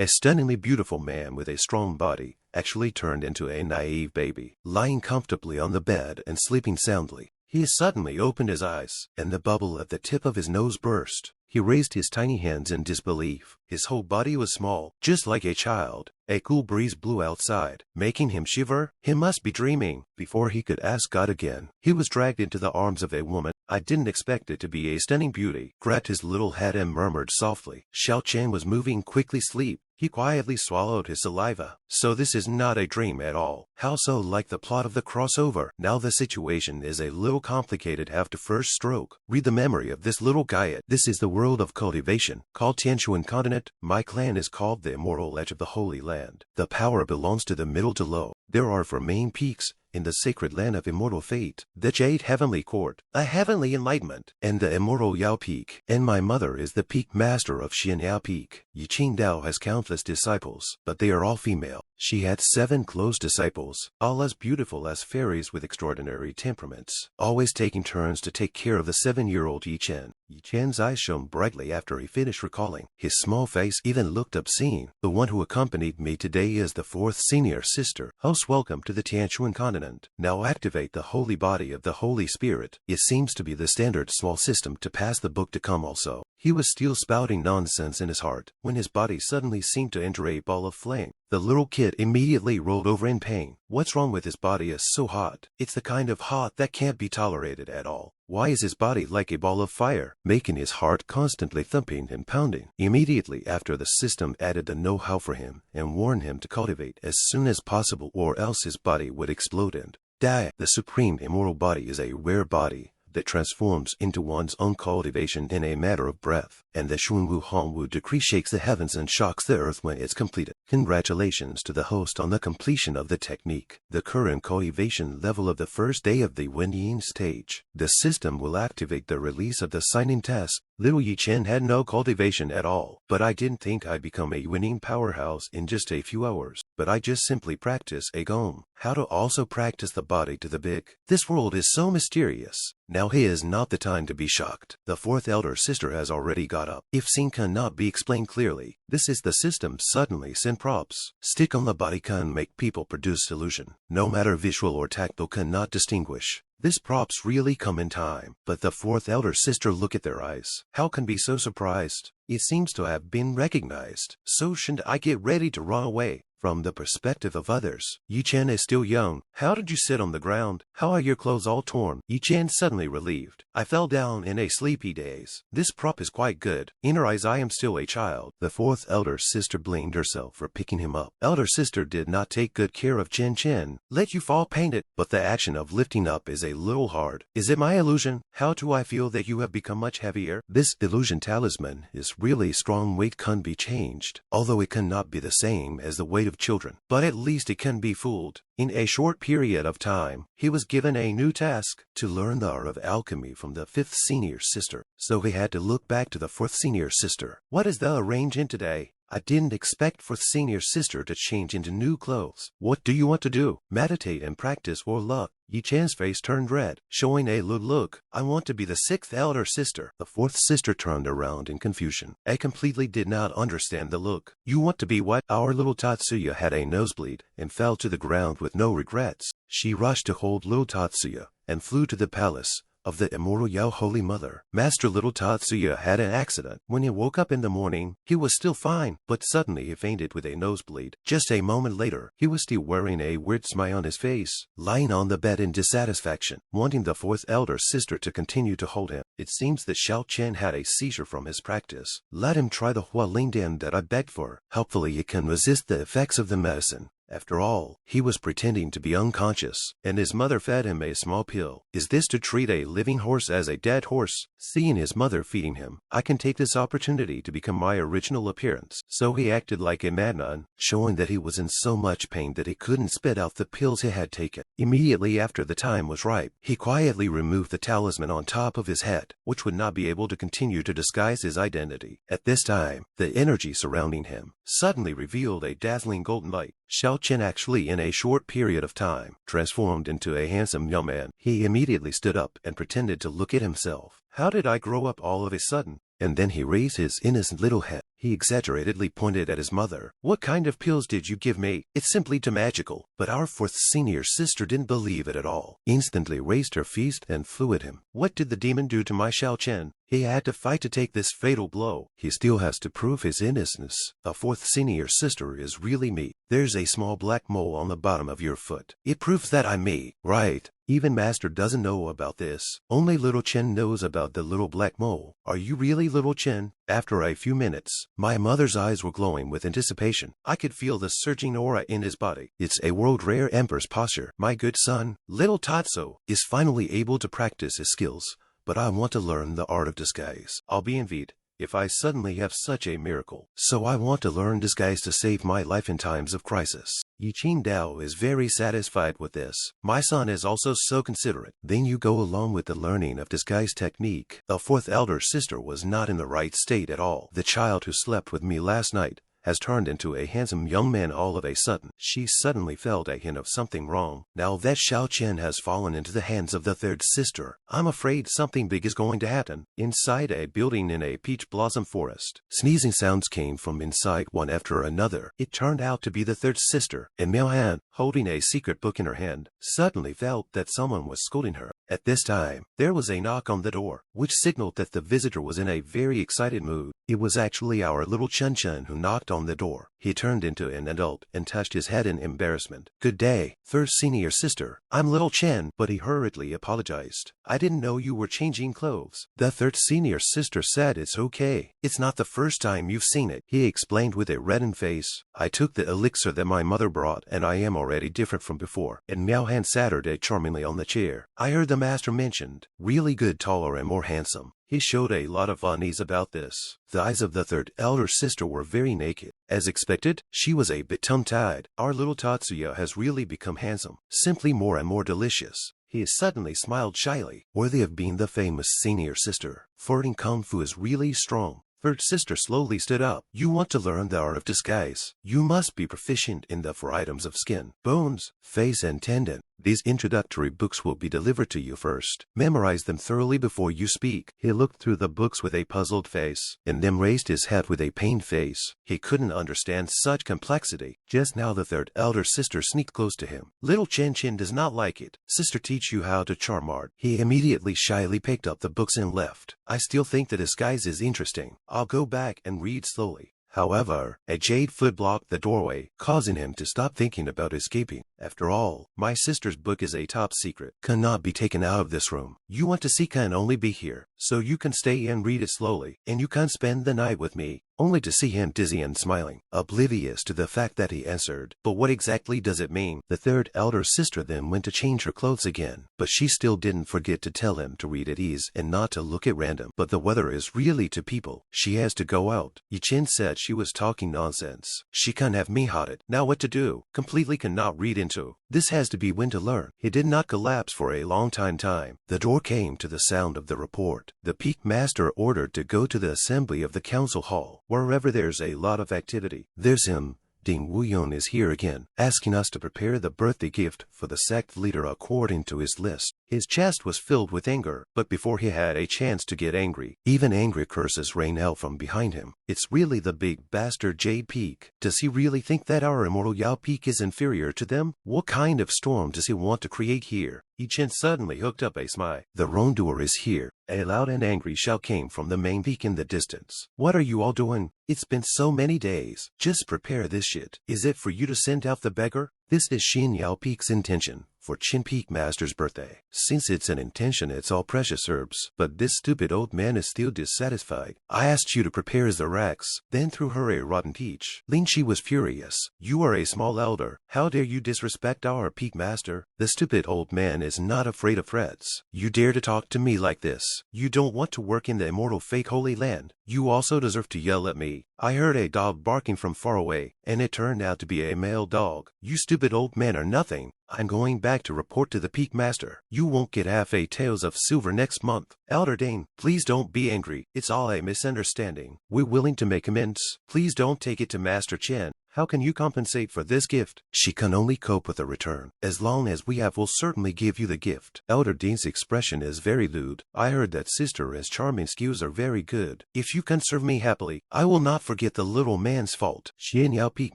A stunningly beautiful man with a strong body actually turned into a naive baby, lying comfortably on the bed and sleeping soundly. He suddenly opened his eyes, and the bubble at the tip of his nose burst. He raised his tiny hands in disbelief. His whole body was small, just like a child. A cool breeze blew outside, making him shiver. He must be dreaming. Before he could ask God again, he was dragged into the arms of a woman. I didn't expect it to be a stunning beauty. Grabbed his little head and murmured softly. Chen was moving quickly. Sleep. He quietly swallowed his saliva. So this is not a dream at all. How so? Like the plot of the crossover. Now the situation is a little complicated. Have to first stroke. Read the memory of this little guy. This is the world of cultivation, called Tianchuan continent. My clan is called the Immortal Edge of the Holy Land. The power belongs to the middle to low. There are 4 main peaks in the sacred land of immortal fate: the Jade Heavenly Court, a heavenly enlightenment, and the immortal Yao Peak. And my mother is the peak master of Xian Yao Peak. Yi Qingdao has countless disciples, but they are all female. She had 7 close disciples, all as beautiful as fairies with extraordinary temperaments, always taking turns to take care of the 7-year-old Yi Chen. Yi Chen's eyes shone brightly after he finished recalling. His small face even looked obscene. The one who accompanied me today is the 4th senior sister. Host, welcome to the Tianchuan continent. Now activate the holy body of the Holy Spirit. It seems to be the standard small system to pass the book to come also. He was still spouting nonsense in his heart when his body suddenly seemed to enter a ball of flame. The little kid immediately rolled over in pain. What's wrong with his body? Is so hot. It's the kind of hot that can't be tolerated at all. Why is his body like a ball of fire, making his heart constantly thumping and pounding? Immediately after, the system added the know-how for him and warned him to cultivate as soon as possible, or else his body would explode and die. The supreme immortal body is a rare body that transforms into one's own cultivation in a matter of breath, and the Shunwu Hongwu decree shakes the heavens and shocks the earth when it's completed. Congratulations to the host on the completion of the technique. The current cultivation level of the first day of the Wenyin stage. The system will activate the release of the signing test. Little Yi Chen had no cultivation at all, but I didn't think I'd become a winning powerhouse in just a few hours. But I just simply practice a gong. How to also practice the body to the big. This world is so mysterious. Now here is not the time to be shocked. The 4th elder sister has already got up. If scene cannot be explained clearly, this is the system. Suddenly send props. Stick on the body can make people produce illusion. No matter visual or tactile cannot distinguish. This props really come in time. But the 4th elder sister, look at their eyes. How can be so surprised? It seems to have been recognized. So shouldn't I get ready to run away? From the perspective of others, Yi Chen is still young. How did you sit on the ground? How are your clothes all torn? Yi Chen suddenly relieved. I fell down in a sleepy daze. This prop is quite good. In her eyes I am still a child. The 4th elder sister blamed herself for picking him up. Elder sister did not take good care of Chen. Let you fall painted. But the action of lifting up is a little hard. Is it my illusion? How do I feel that you have become much heavier? This illusion talisman is really strong. Weight can be changed, although it cannot be the same as the weight of children, but at least it can be fooled. In a short period of time, he was given a new task to learn the art of alchemy from the 5th senior sister. So he had to look back to the 4th senior sister. What is the arrangement today? I didn't expect 4th senior sister to change into new clothes. What do you want to do? Meditate and practice or luck? Yi Chen's face turned red, showing a look. I want to be the 6th elder sister. The 4th sister turned around in confusion. I completely did not understand the look. You want to be what? Our little Tatsuya had a nosebleed and fell to the ground with no regrets. She rushed to hold little Tatsuya and flew to the palace of the immortal Yao Holy Mother. Master little Tatsuya had an accident. When he woke up in the morning, he was still fine, but suddenly he fainted with a nosebleed. Just a moment later, he was still wearing a weird smile on his face, lying on the bed in dissatisfaction, wanting the 4th elder sister to continue to hold him. It seems that Chen had a seizure from his practice. Let him try the Hualingdian that I begged for. Hopefully he can resist the effects of the medicine. After all, he was pretending to be unconscious, and his mother fed him a small pill. Is this to treat a living horse as a dead horse? Seeing his mother feeding him, I can take this opportunity to become my original appearance. So he acted like a madman, showing that he was in so much pain that he couldn't spit out the pills he had taken. Immediately after the time was ripe, he quietly removed the talisman on top of his head, which would not be able to continue to disguise his identity. At this time, the energy surrounding him suddenly revealed a dazzling golden light. Chen actually, in a short period of time, transformed into a handsome young man. He immediately stood up and pretended to look at himself. How did I grow up all of a sudden? And then he raised his innocent little head. He exaggeratedly pointed at his mother. What kind of pills did you give me? It's simply too magical. But our fourth senior sister didn't believe it at all. Instantly raised her fist and flew at him. What did the demon do to my Chen? He had to fight to take this fatal blow. He still has to prove his innocence. A fourth senior sister is really me. There's a small black mole on the bottom of your foot. It proves that I'm me. Right. Even Master doesn't know about this. Only little Chen knows about the little black mole. Are you really little Chen? After a few minutes, my mother's eyes were glowing with anticipation. I could feel the surging aura in his body. It's a world-rare emperor's posture. My good son, little Tatsu, is finally able to practice his skills. But I want to learn the art of disguise. I'll be envied if I suddenly have such a miracle. So I want to learn disguise to save my life in times of crisis. Yiqin Dao is very satisfied with this. My son is also so considerate. Then you go along with the learning of disguise technique. The fourth elder sister was not in the right state at all. The child who slept with me last night has turned into a handsome young man all of a sudden. She suddenly felt a hint of something wrong. Now that Chen has fallen into the hands of the third sister, I'm afraid something big is going to happen. Inside a building in a peach blossom forest, sneezing sounds came from inside one after another. It turned out to be the third sister, and Miao, holding a secret book in her hand, suddenly felt that someone was scolding her. At this time, there was a knock on the door, which signaled that the visitor was in a very excited mood. It was actually our little Chen who knocked on the door. He turned into an adult and touched his head in embarrassment. Good day, third senior sister. I'm little Chen, but he hurriedly apologized. I didn't know you were changing clothes. The third senior sister said it's okay. It's not the first time you've seen it. He explained with a reddened face. I took the elixir that my mother brought, and I am already different from before. And Miao Han sat her charmingly on the chair. I heard the master mentioned, really good, taller and more handsome. He showed a lot of unease about this. The eyes of the third elder sister were very naked. As expected, she was a bit tongue-tied. Our little Tatsuya has really become handsome, simply more and more delicious. He suddenly smiled shyly, worthy of being the famous senior sister. Flirting kung fu is really strong. Third sister slowly stood up. You want to learn the art of disguise. You must be proficient in the 4 items of skin, bones, face, and tendon. These introductory books will be delivered to you first. Memorize them thoroughly before you speak. He looked through the books with a puzzled face, and then raised his head with a pained face. He couldn't understand such complexity. Just now the third elder sister sneaked close to him. Little Chen does not like it. Sister teach you how to charm art. He immediately shyly picked up the books and left. I still think the disguise is interesting. I'll go back and read slowly. However, a jade foot blocked the doorway, causing him to stop thinking about escaping. After all, my sister's book is a top secret, cannot be taken out of this room. You want to see can only be here, so you can stay and read it slowly, and you can spend the night with me. Only to see him dizzy and smiling, oblivious to the fact that he answered. But what exactly does it mean? The third elder sister then went to change her clothes again, but she still didn't forget to tell him to read at ease and not to look at random. But the weather is really to people. She has to go out. Yiqin said she was talking nonsense. She can't have me hotted. Now what to do? Completely cannot read into. This has to be when to learn. He did not collapse for a long time. The door came to the sound of the report. The peak master ordered to go to the assembly of the council hall. Wherever there's a lot of activity, there's him. Ding Wuyun is here again, asking us to prepare the birthday gift for the sect leader according to his list. His chest was filled with anger, but before he had a chance to get angry, even angry curses rained out from behind him. It's really the big bastard Jade Peak. Does he really think that our immortal Yao Peak is inferior to them? What kind of storm does he want to create here? Chen suddenly hooked up a smile. The wrongdoer is here. A loud and angry shout came from the main peak in the distance. What are you all doing? It's been so many days. Just prepare this shit. Is it for you to send out the beggar? This is Xin Yao Peak's intention for Chen Peak Master's birthday. Since it's an intention, it's all precious herbs. But this stupid old man is still dissatisfied. I asked you to prepare the racks, then threw her a rotten peach. Lin Chi was furious. You are a small elder. How dare you disrespect our Peak Master? The stupid old man is not afraid of threats. You dare to talk to me like this? You don't want to work in the Immortal Fake Holy Land. You also deserve to yell at me. I heard a dog barking from far away, and it turned out to be a male dog. You stupid old man are nothing. I'm going back to report to the Peak Master. You won't get half a taels of silver next month. Elder Dane, please don't be angry. It's all a misunderstanding. We're willing to make amends. Please don't take it to Master Chen. How can you compensate for this gift? She can only cope with a return. As long as we have, we'll certainly give you the gift. Elder Dean's expression is very lewd. I heard that sister as charming skills are very good. If you can serve me happily, I will not forget the little man's fault. Xian Yao Peak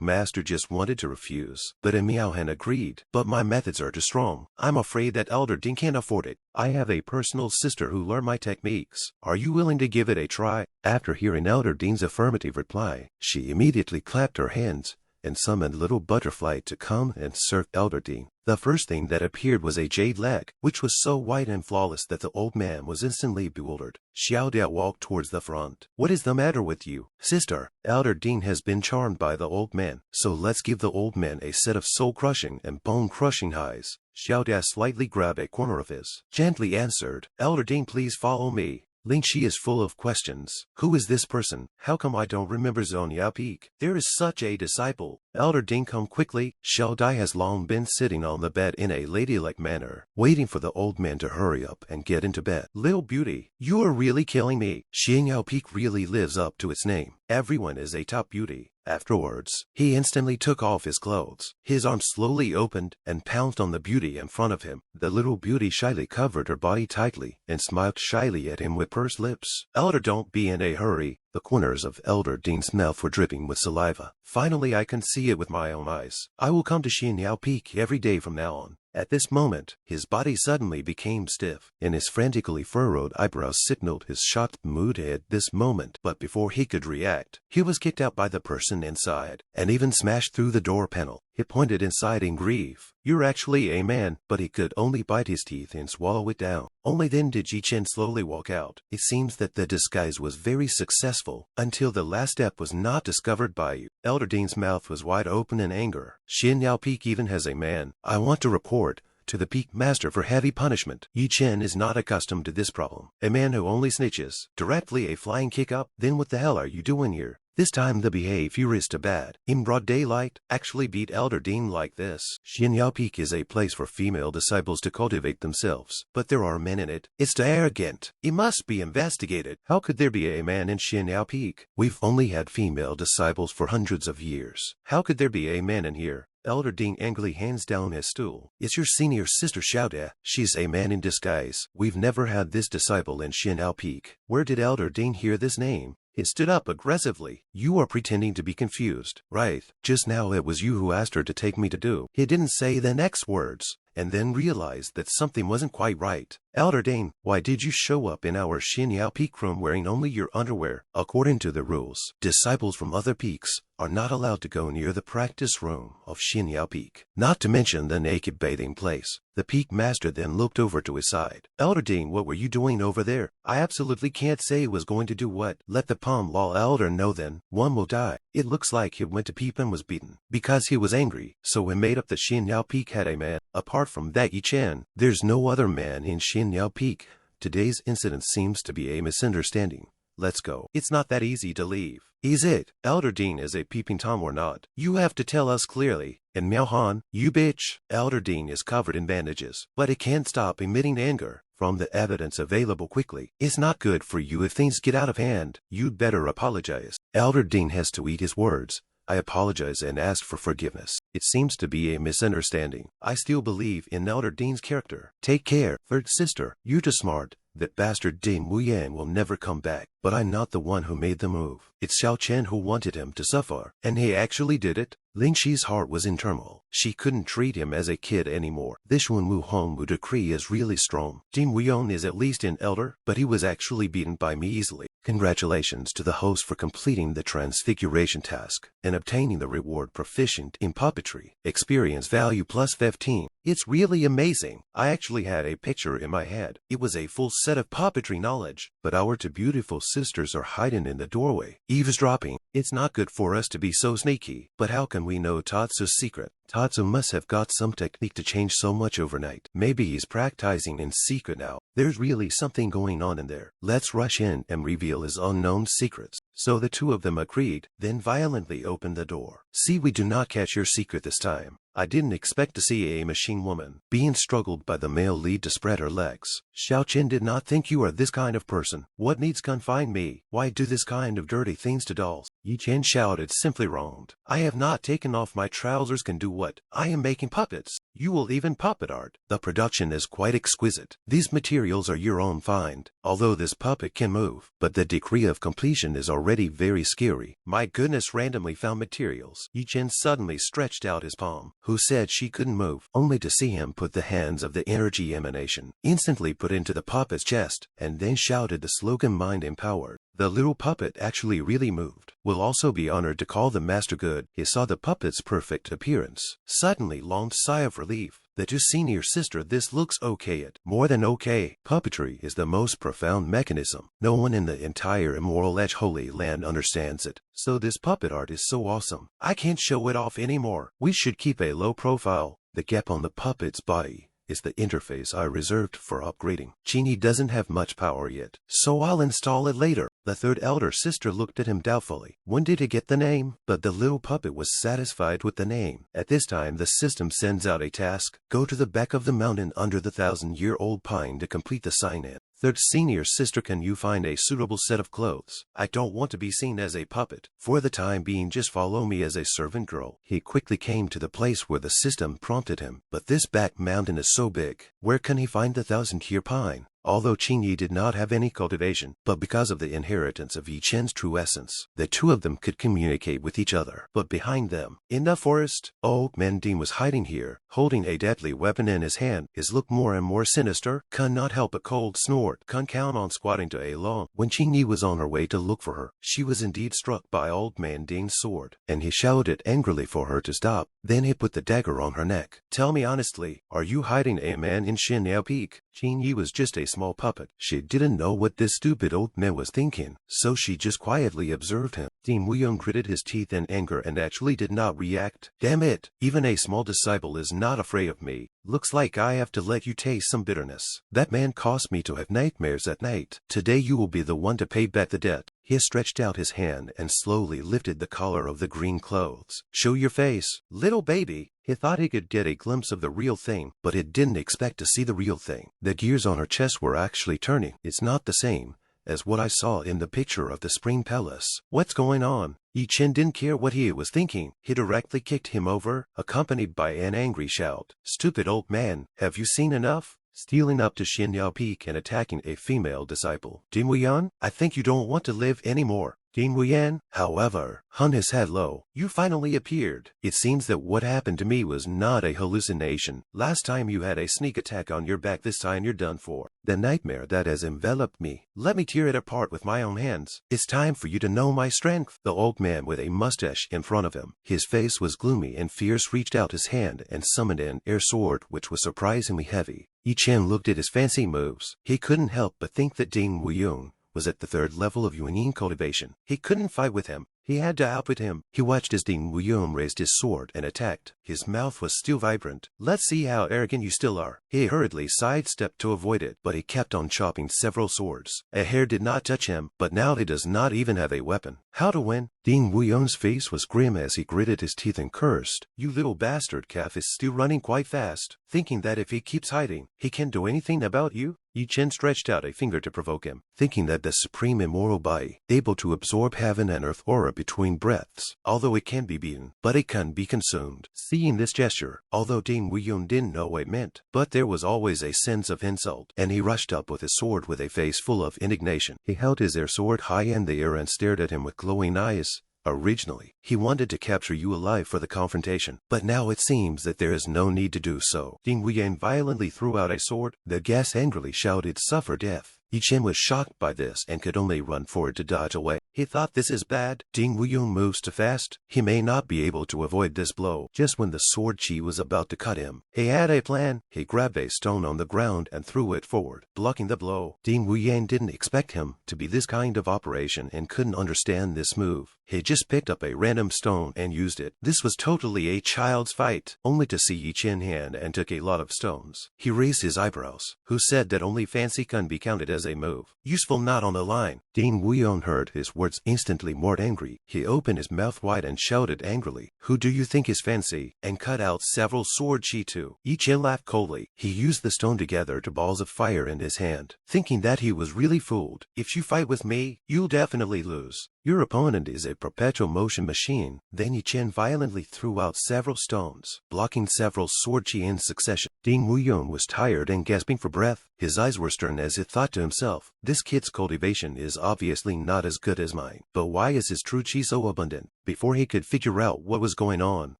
Master just wanted to refuse, but Miao Han agreed. But my methods are too strong. I'm afraid that Elder Dean can't afford it. I have a personal sister who learned my techniques. Are you willing to give it a try? After hearing Elder Dean's affirmative reply, she immediately clapped her hands and summoned Little Butterfly to come and serve Elder Dean. The first thing that appeared was a jade leg, which was so white and flawless that the old man was instantly bewildered. Xiao Dao walked towards the front. What is the matter with you, sister? Elder Dean has been charmed by the old man, so let's give the old man a set of soul-crushing and bone-crushing highs. Xiao Dao slightly grabbed a corner of his, gently answered, Elder Dean, please follow me. Ling Shi is full of questions. Who is this person? How come I don't remember Zhong Yao Peak? There is such a disciple. Elder Dean, come quickly. Xiao Dai has long been sitting on the bed in a ladylike manner, waiting for the old man to hurry up and get into bed. Little beauty, you are really killing me. Xian Yao Peak really lives up to its name. Everyone is a top beauty. Afterwards, he instantly took off his clothes. His arms slowly opened and pounced on the beauty in front of him. The little beauty shyly covered her body tightly and smiled shyly at him with pursed lips. Elder, don't be in a hurry. The corners of Elder Dean's mouth were dripping with saliva. Finally, I can see it with my own eyes. I will come to Xian Yao Peak every day from now on. At this moment, his body suddenly became stiff, and his frantically furrowed eyebrows signaled his shocked mood at this moment. But before he could react, he was kicked out by the person inside, and even smashed through the door panel. He pointed inside in grief. You're actually a man, but he could only bite his teeth and swallow it down. Only then did Chen slowly walk out. It seems that the disguise was very successful until the last step was not discovered by you. Elder Dean's mouth was wide open in anger. Xian Yao Peak even has a man. I want to report to the Peak Master for heavy punishment. Chen is not accustomed to this problem. A man who only snitches. Directly a flying kick up. Then what the hell are you doing here? This time the behavior is too bad. In broad daylight, actually beat Elder Dean like this. Xian Yao Peak is a place for female disciples to cultivate themselves, but there are men in it. It's too arrogant. It must be investigated. How could there be a man in Xian Yao Peak? We've only had female disciples for hundreds of years. How could there be a man in here? Elder Dean angrily hands down his stool. It's your senior sister Xiao De. She's a man in disguise. We've never had this disciple in Xian Yao Peak. Where did Elder Dean hear this name? He stood up aggressively. You are pretending to be confused. Right. Just now it was you who asked her to take me to do. He didn't say the next words, and then realized that something wasn't quite right. Elder Dean, why did you show up in our Xian Yao Peak room wearing only your underwear? According to the rules, disciples from other peaks are not allowed to go near the practice room of Xian Yao Peak, not to mention the naked bathing place. The Peak Master then looked over to his side. Elder Dean, what were you doing over there? I absolutely can't say was going to do what. Let the Palm Law Elder know then. One will die. It looks like he went to Peep and was beaten. Because he was angry, so he made up that Xian Yao Peak had a man. Apart from that Chen, there's no other man in Xian Yao Peak. Today's incident seems to be a misunderstanding. Let's go. It's not that easy to leave. Is it? Elder Dean is a peeping Tom or not? You have to tell us clearly. And Miao Han, you bitch. Elder Dean is covered in bandages, but it can't stop emitting anger from the evidence available quickly. It's not good for you if things get out of hand. You'd better apologize. Elder Dean has to eat his words. I apologize and ask for forgiveness. It seems to be a misunderstanding. I still believe in Elder Dean's character. Take care, third sister. You're too smart. That bastard Ding Wuyan will never come back. But I'm not the one who made the move. It's Xiao Chen who wanted him to suffer, and he actually did it. Ling Shi's heart was in turmoil. She couldn't treat him as a kid anymore. This Wen Wu Hongwu decree is really strong. Ding Wuyan is at least an elder, but he was actually beaten by me easily. Congratulations to the host for completing the transfiguration task and obtaining the reward proficient in puppetry. Experience value plus 15. It's really amazing. I actually had a picture in my head. It was a full set of puppetry knowledge, but our two beautiful sisters are hiding in the doorway, eavesdropping. It's not good for us to be so sneaky, but how can we know Tatsu's secret? Tatsu must have got some technique to change so much overnight. Maybe he's practicing in secret now. There's really something going on in there. Let's rush in and reveal his unknown secrets. So the two of them agreed, then violently opened the door. See, we do not catch your secret this time. I didn't expect to see a machine woman being struggled by the male lead to spread her legs. Xiao Chen did not think you are this kind of person. What needs confine me? Why do this kind of dirty things to dolls? Yi Chen shouted, simply wronged. I have not taken off my trousers, can do what? I am making puppets. You will even puppet art. The production is quite exquisite. These materials are your own find. Although this puppet can move, but the degree of completion is already very scary. My goodness, randomly found materials. Yi Chen suddenly stretched out his palm. Who said she couldn't move? Only to see him put the hands of the energy emanation instantly put into the puppet's chest, and then shouted the slogan, mind empowered. The little puppet actually really moved. Will also be honored to call the master good. He saw the puppet's perfect appearance. Suddenly launched sigh of relief. The two senior sister, this looks okay. It more than okay. Puppetry is the most profound mechanism. No one in the entire Immortal Chance Holy Land understands it. So this puppet art is so awesome. I can't show it off anymore. We should keep a low profile. The gap on the puppet's body is the interface I reserved for upgrading. Genie doesn't have much power yet, so I'll install it later. The third elder sister looked at him doubtfully. When did he get the name? But the little puppet was satisfied with the name. At this time, the system sends out a task. Go to the back of the mountain under the 1,000-year-old pine to complete the sign-in. Third senior sister, can you find a suitable set of clothes? I don't want to be seen as a puppet. For the time being, just follow me as a servant girl. He quickly came to the place where the system prompted him. But this back mountain is so big. Where can he find the 1,000-year pine? Although Qingyi did not have any cultivation, but because of the inheritance of Yi Chen's true essence, the two of them could communicate with each other. But behind them, in the forest, old man Dean was hiding here, holding a deadly weapon in his hand. His look more and more sinister. Could not help a cold snort. Couldn't count on squatting to a long. When Qingyi was on her way to look for her, she was indeed struck by old man Dean's sword, and he shouted angrily for her to stop. Then he put the dagger on her neck. Tell me honestly, are you hiding a man in Xinyao Peak? Qingyi was just a small puppet. She didn't know what this stupid old man was thinking, so she just quietly observed him. Ding Wuyong gritted his teeth in anger and actually did not react. Damn it! Even a small disciple is not afraid of me. Looks like I have to let you taste some bitterness. That man caused me to have nightmares at night. Today you will be the one to pay back the debt. He stretched out his hand and slowly lifted the collar of the green clothes. Show your face, little baby. He thought he could get a glimpse of the real thing, but he didn't expect to see the real thing. The gears on her chest were actually turning. It's not the same as what I saw in the picture of the Spring Palace. What's going on? Yi Chen didn't care what he was thinking. He directly kicked him over, accompanied by an angry shout. Stupid old man, have you seen enough? Stealing up to Xinyao Peak and attacking a female disciple. Ding Wuyan, I think you don't want to live anymore. Ding Wuyan, however, hung his head low. You finally appeared. It seems that what happened to me was not a hallucination. Last time you had a sneak attack on your back, this time you're done for. The nightmare that has enveloped me, let me tear it apart with my own hands. It's time for you to know my strength. The old man with a mustache in front of him, his face was gloomy and fierce, reached out his hand and summoned an air sword which was surprisingly heavy. Yi Chen looked at his fancy moves. He couldn't help but think that Ding Wuyong was at the 3rd level of Yuanyin cultivation. He couldn't fight with him. He had to outwit him. He watched as Ding Wuyong raised his sword and attacked. His mouth was still vibrant. Let's see how arrogant you still are. He hurriedly sidestepped to avoid it, but he kept on chopping several swords. A hair did not touch him, but now he does not even have a weapon. How to win? Ding Wuyong's face was grim as he gritted his teeth and cursed. You little bastard, calf is still running quite fast, thinking that if he keeps hiding, he can't do anything about you? Yi Chen stretched out a finger to provoke him, thinking that the supreme immortal body, able to absorb heaven and earth aura between breaths, although it can be beaten, but it can be consumed. Seeing this gesture, although Ding Wuyong didn't know what it meant, but there was always a sense of insult, and he rushed up with his sword with a face full of indignation. He held his air sword high in the air and stared at him with glowing eyes. Originally, he wanted to capture you alive for the confrontation, but now it seems that there is no need to do so. Ding Wuyan violently threw out a sword. The guest angrily shouted, suffer death. Yi Chen was shocked by this and could only run forward to dodge away. He thought, this is bad. Ding Wuyong moves too fast. He may not be able to avoid this blow. Just when the sword chi was about to cut him, he had a plan. He grabbed a stone on the ground and threw it forward, blocking the blow. Ding Wuyang didn't expect him to be this kind of operation and couldn't understand this move. He just picked up a random stone and used it. This was totally a child's fight, only to see Yi Chen hand and took a lot of stones. He raised his eyebrows. Who said that only fancy can be counted as as a move. Useful not on the line. Ding Wuyon heard his words instantly more angry. He opened his mouth wide and shouted angrily, "Who do you think is fancy?" and cut out several sword chi too. Yi Chen laughed coldly. He used the stone to gather two balls of fire in his hand, thinking that he was really fooled. "If you fight with me, you'll definitely lose. Your opponent is a perpetual motion machine." Then Yi Chen violently threw out several stones, blocking several sword chi in succession. Ding Wuyon was tired and gasping for breath. His eyes were stern as he thought to himself, "This kid's cultivation is obviously not as good as mine. But why is his true chi so abundant?" Before he could figure out what was going on,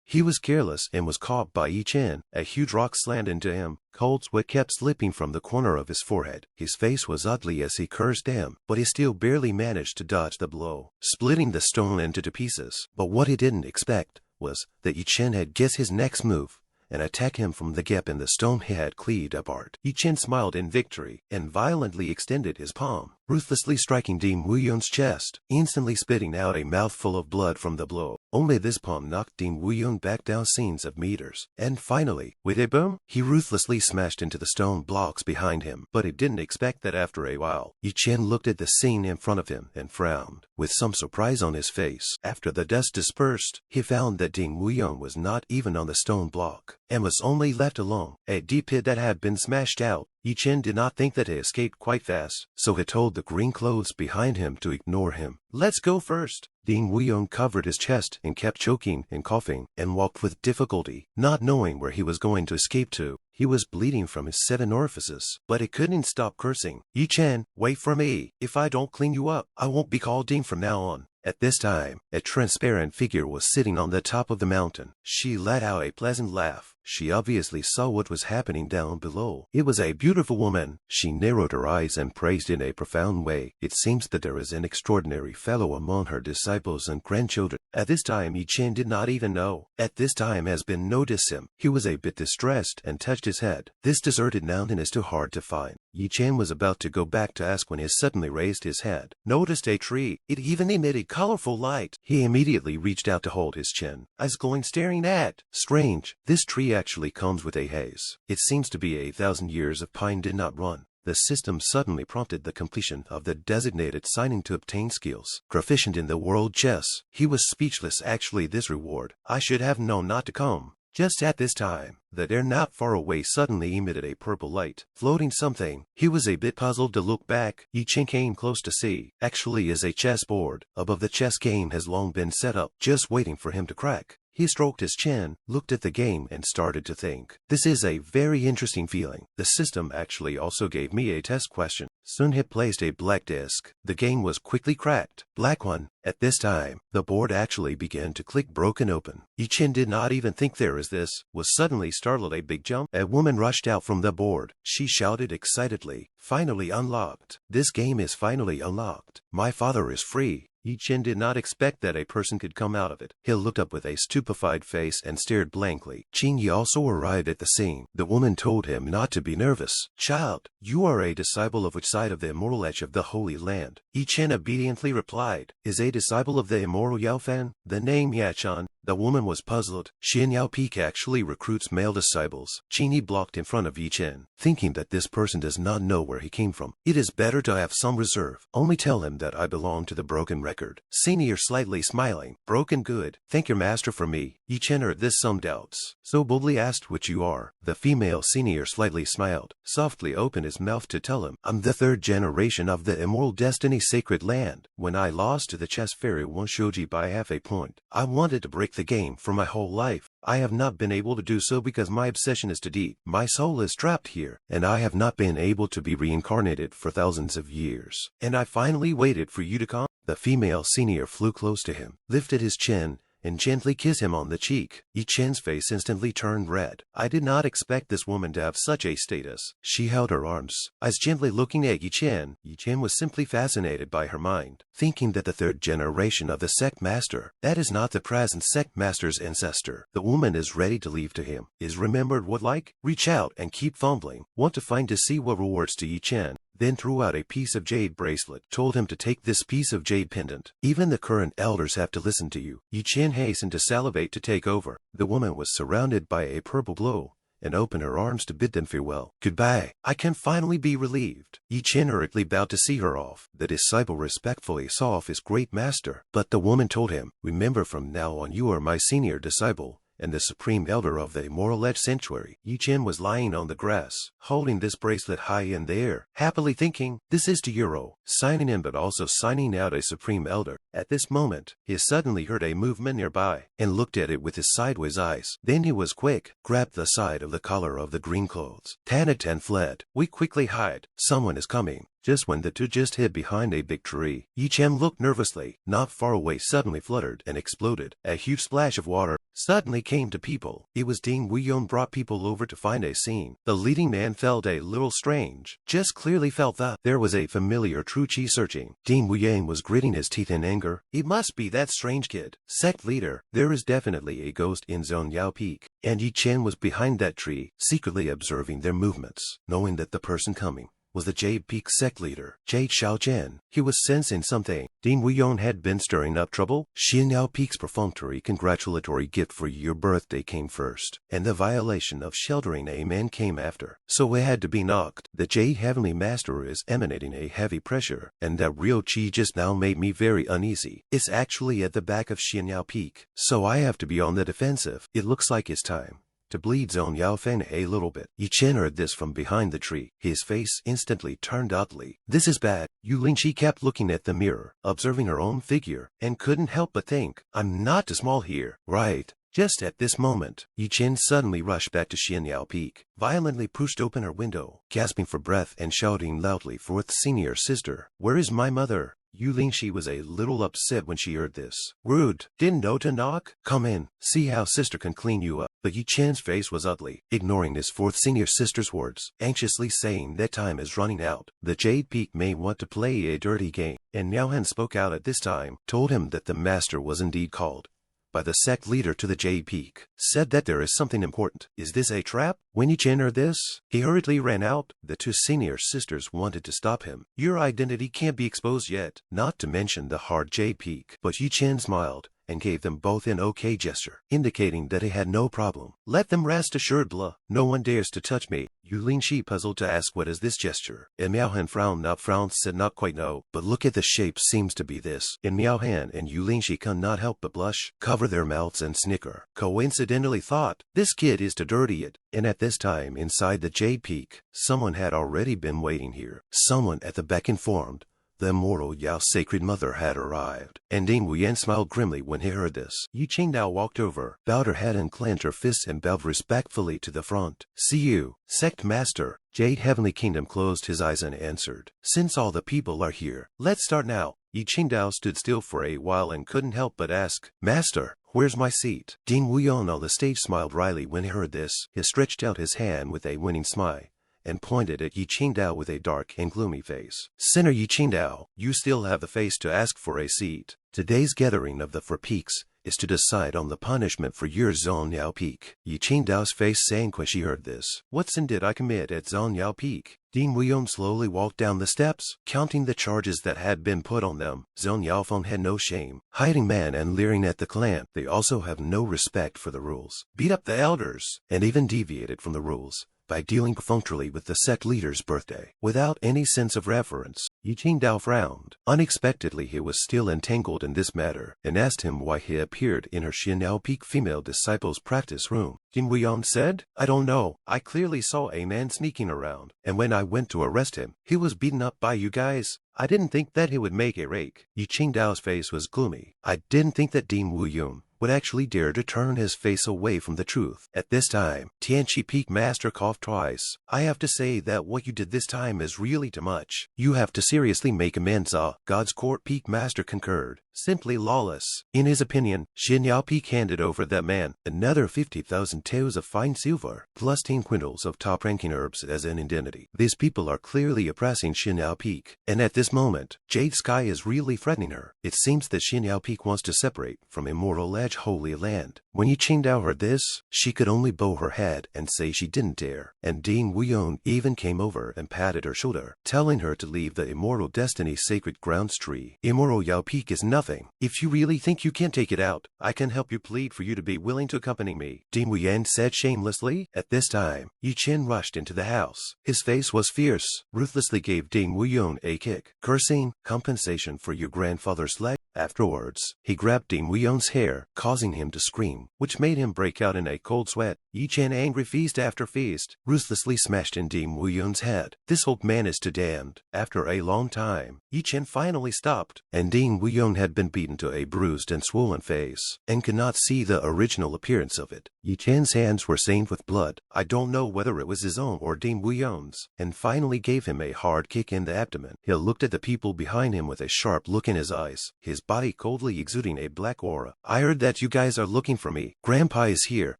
he was careless and was caught by Yi Chen. A huge rock slammed into him. Cold sweat kept slipping from the corner of his forehead. His face was ugly as he cursed him, but he still barely managed to dodge the blow, splitting the stone into two pieces. But what he didn't expect was that Yi Chen had guessed his next move and attack him from the gap in the stone he had cleaved apart. Yi Chen smiled in victory and violently extended his palm, ruthlessly striking Ding Wuyon's chest, instantly spitting out a mouthful of blood from the blow. Only this palm knocked Ding Wuyon back down scenes of meters, and finally, with a boom, he ruthlessly smashed into the stone blocks behind him. But he didn't expect that after a while, Yi Chen looked at the scene in front of him and frowned, with some surprise on his face. After the dust dispersed, he found that Ding Wuyon was not even on the stone block, and was only left alone, a deep pit that had been smashed out. Yi Chen did not think that he escaped quite fast, so he told the green clothes behind him to ignore him. "Let's go first." Ding Wuyon covered his chest and kept choking and coughing, and walked with difficulty, not knowing where he was going to escape to. He was bleeding from his 7 orifices, but he couldn't stop cursing. "Yi Chen, wait for me. If I don't clean you up, I won't be called Ding from now on." At this time, a transparent figure was sitting on the top of the mountain. She let out a pleasant laugh. She obviously saw what was happening down below. It was a beautiful woman. She narrowed her eyes and praised in a profound way. "It seems that there is an extraordinary fellow among her disciples and grandchildren." At this time, Yi Chen did not even know. At this time has been noticed him. He was a bit distressed and touched his head. "This deserted mountain is too hard to find." Yi Chen was about to go back to ask when he suddenly raised his head, noticed a tree. It even emitted colorful light. He immediately reached out to hold his chin, eyes glowing, staring at. Strange, this tree actually comes with a haze. It seems to be 1,000 years of pine did not run. The system suddenly prompted the completion of the designated signing to obtain skills. Proficient in the world chess. He was speechless. Actually, this reward, I should have known not to come. Just at this time, the air not far away suddenly emitted a purple light, floating something. He was a bit puzzled to look back. Yi Chen came close to see. Actually is a chessboard. Above the chess game has long been set up, just waiting for him to crack. He stroked his chin, looked at the game, and started to think. This is a very interesting feeling. The system actually also gave me a test question. Soon he placed a black disc. The game was quickly cracked. Black one. At this time, the board actually began to click broken open. Yi Chen did not even think there is this, was suddenly startled a big jump. A woman rushed out from the board. She shouted excitedly, "Finally unlocked. This game is finally unlocked. My father is free." Yi Chen did not expect that a person could come out of it. He looked up with a stupefied face and stared blankly. Qing Yi also arrived at the scene. The woman told him not to be nervous. "Child, you are a disciple of which side of the Immortal Chance of the Holy Land?" Yi Chen obediently replied, "Is a disciple of the Immortal Yaofan?" The name Yachan. The woman was puzzled. Xin Yao Peak actually recruits male disciples. Qing Yi blocked in front of Yi Chen, thinking that this person does not know where he came from. "It is better to have some reserve. Only tell him that I belong to the broken record." Senior slightly smiling. "Broken good. Thank your master for me." Yi Chen heard this some doubts, so boldly asked which you are. The female senior slightly smiled, softly opened his mouth to tell him, "I'm the 3rd generation of the Immortal Destiny Sacred Land. When I lost to the chess fairy One Shoji by half a point, I wanted to break the game for my whole life. I have not been able to do so because my obsession is too deep. My soul is trapped here, and I have not been able to be reincarnated for thousands of years. And I finally waited for you to come." The female senior flew close to him, lifted his chin, and gently kissed him on the cheek. Yi Chen's face instantly turned red. I did not expect this woman to have such a status. She held her arms, eyes gently looking at Yi Chen. Yi Chen was simply fascinated by her mind, thinking that the 3rd generation of the sect master, that is not the present sect master's ancestor. The woman is ready to leave to him. Is remembered what like? Reach out and keep fumbling. Want to find to see what rewards to Yi Chen. Then threw out a piece of jade bracelet, told him to take this piece of jade pendant. Even the current elders have to listen to you. Yi Chen hastened to salivate to take over. The woman was surrounded by a purple glow, and opened her arms to bid them farewell. Goodbye, I can finally be relieved. Yi Chen hurriedly bowed to see her off. The disciple respectfully saw off his great master, but the woman told him, remember, from now on you are my senior disciple and the supreme elder of the Immortal Chance Sanctuary. Yi Chen was lying on the grass, holding this bracelet high in the air, happily thinking, this is to Euro, signing in but also signing out a supreme elder. At this moment, he suddenly heard a movement nearby, and looked at it with his sideways eyes. Then he was quick, grabbed the side of the collar of the green clothes. Tan fled. We quickly hide. Someone is coming. Just when the two just hid behind a big tree, Yi Chen looked nervously. Not far away suddenly fluttered and exploded. A huge splash of water suddenly came to people. It was Ding Wuyon brought people over to find a scene. The leading man felt a little strange. Just clearly felt that there was a familiar true chi searching. Ding Wuyon was gritting his teeth in anger. It must be that strange kid. Sect leader, there is definitely a ghost in Zone Yao Peak. And Yi Chen was behind that tree, secretly observing their movements, knowing that the person coming was the Jade Peak sect leader, Jade Chen. He was sensing something. Ding Wuyon had been stirring up trouble. Xianyao Peak's perfunctory congratulatory gift for your birthday came first, and the violation of sheltering a man came after. So it had to be knocked. The Jade Heavenly Master is emanating a heavy pressure, and that real chi just now made me very uneasy. It's actually at the back of Xianyao Peak, so I have to be on the defensive. It looks like it's time to bleed Zone Yao Fen a little bit. Yi Chen heard this from behind the tree. His face instantly turned ugly. This is bad. Yu Lingxi kept looking at the mirror, observing her own figure, and couldn't help but think, I'm not too small here, right? Just at this moment, Yi Chen suddenly rushed back to Xianyao Peak, violently pushed open her window, gasping for breath and shouting loudly for its senior sister. Where is my mother? Yu Lingxi was a little upset when she heard this. Rude. Didn't know to knock? Come in. See how sister can clean you up. But Yi Chen's face was ugly, ignoring his fourth senior sister's words, anxiously saying that time is running out. The Jade Peak may want to play a dirty game, and Miao Han spoke out at this time, told him that the master was indeed called by the sect leader to the Jade Peak, said that there is something important. Is this a trap? When Yi Chen heard this, he hurriedly ran out. The two senior sisters wanted to stop him. Your identity can't be exposed yet, not to mention the hard Jade Peak. But Yi Chen smiled and gave them both an okay gesture, indicating that he had no problem. Let them rest assured, blah. No one dares to touch me. Yu Lingxi puzzled to ask what is this gesture. And Miao Han frowned, said not quite no, but look at the shape seems to be this. And Miao Han and Yu Lingxi cannot help but blush, cover their mouths and snicker. Coincidentally thought, this kid is to dirty it. And at this time inside the Jade Peak, someone had already been waiting here. Someone at the back informed the immortal Yao Sacred Mother had arrived. And Ding Wuyan smiled grimly when he heard this. Yi Qingdao walked over, bowed her head and clenched her fists and bowed respectfully to the front. See you, Sect Master. Jade Heavenly Kingdom closed his eyes and answered. Since all the people are here, let's start now. Yi Qingdao stood still for a while and couldn't help but ask, Master, where's my seat? Ding Wuyan on the stage smiled wryly when he heard this. He stretched out his hand with a winning smile and pointed at Yi Qingdao with a dark and gloomy face. Sinner Yi Qingdao, you still have the face to ask for a seat. Today's gathering of the Four Peaks is to decide on the punishment for your Zone Yao Peak. Yi Qingdao's face sank when she heard this. What sin did I commit at Zone Yao Peak? Ding Wuyon slowly walked down the steps, counting the charges that had been put on them. Zone Yaofeng had no shame, hiding man and leering at the clan. They also have no respect for the rules, beat up the elders, and even deviated from the rules by dealing perfunctorily with the sect leader's birthday, without any sense of reverence. Yi Qingdao frowned. Unexpectedly he was still entangled in this matter, and asked him why he appeared in her Xianyao Peak female disciple's practice room. Ding Wuyan said, I don't know. I clearly saw a man sneaking around, and when I went to arrest him, he was beaten up by you guys. I didn't think that he would make a rake. Yi Qingdao's face was gloomy. I didn't think that Ding Wuyan would actually dare to turn his face away from the truth. At this time, Tianqi Peak Master coughed twice. I have to say that what you did this time is really too much. You have to seriously make amends. God's Court Peak Master concurred. Simply lawless. In his opinion, Xianyao Peak handed over that man another 50,000 taels of fine silver, plus 10 quintals of top-ranking herbs as an indemnity. These people are clearly oppressing Xianyao Peak, and at this moment, Jade Sky is really threatening her. It seems that Xianyao Peak wants to separate from Immortal Chance Holy Land. When Yi Qingdao heard this, she could only bow her head and say she didn't dare, and Ding Wuyan even came over and patted her shoulder, telling her to leave the Immortal Destiny Sacred Grounds tree. Immortal Yao Peak is nothing nothing. If you really think you can take it out, I can help you plead for you to be willing to accompany me," Ding Wuyan said shamelessly. At this time, Chen rushed into the house. His face was fierce, ruthlessly gave Ding Wuyan a kick, cursing, "Compensation for your grandfather's leg." Afterwards, he grabbed Ding Wuyan's hair, causing him to scream, which made him break out in a cold sweat. Chen, angry feast after feast, ruthlessly smashed in Ding Wuyan's head. This old man is too damned. After a long time, Chen finally stopped, and Ding Wuyan had been beaten to a bruised and swollen face, and could not see the original appearance of it. Chen's hands were stained with blood. I don't know whether it was his own or Ding Wuyan's, and finally gave him a hard kick in the abdomen. He looked at the people behind him with a sharp look in his eyes, his body coldly exuding a black aura. "I heard that you guys are looking for me. Grandpa is here."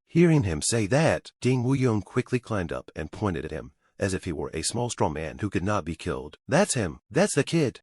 Hearing him say that, Ding Wuyan quickly climbed up and pointed at him, as if he were a small strong man who could not be killed. "That's him. That's the kid.